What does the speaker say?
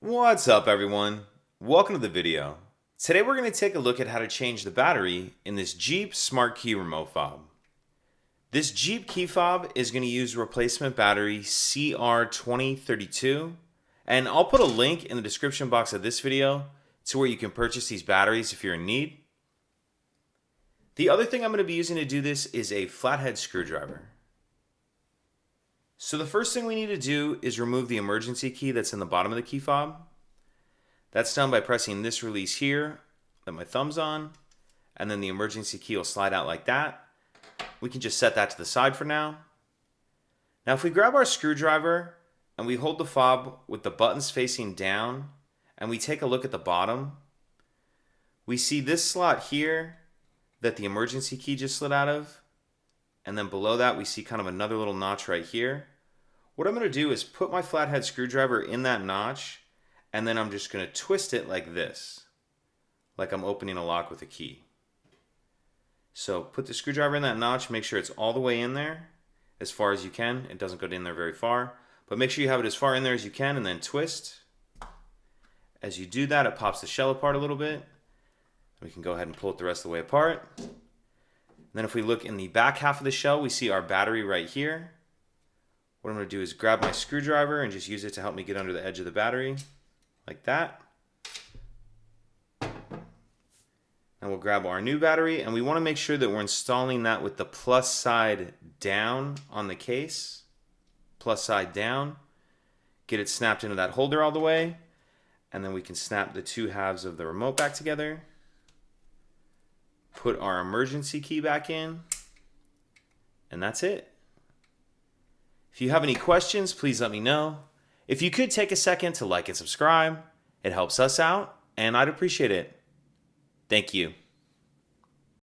What's up, everyone? Welcome to the video. Today we're going to take a look at how to change the battery in this Jeep Smart Key remote fob. This Jeep key fob is going to use replacement battery CR2032, and I'll put a link in the description box of this video to where you can purchase these batteries if you're in need. The other thing I'm going to be using to do this is a flathead screwdriver. So the first thing we need to do is remove the emergency key that's in the bottom of the key fob. That's done by pressing this release here that my thumb's on, and then the emergency key will slide out like that. We can just set that to the side for now. Now if we grab our screwdriver and we hold the fob with the buttons facing down and we take a look at the bottom, we see this slot here that the emergency key just slid out of. And then below that, we see kind of another little notch right here. What I'm going to do is put my flathead screwdriver in that notch, and then I'm just going to twist it like this, like I'm opening a lock with a key. So put the screwdriver in that notch, make sure it's all the way in there as far as you can. It doesn't go in there very far, but make sure you have it as far in there as you can, and then twist. As you do that, it pops the shell apart a little bit. We can go ahead and pull it the rest of the way apart. Then if we look in the back half of the shell, we see our battery right here. What I'm going to do is grab my screwdriver and just use it to help me get under the edge of the battery, like that. And we'll grab our new battery, and we want to make sure that we're installing that with the plus side down on the case. Plus side down. Get it snapped into that holder all the way, and then we can snap the two halves of the remote back together. Put our emergency key back in, and that's it. If you have any questions, please let me know. If you could take a second to like and subscribe, it helps us out, and I'd appreciate it. Thank you.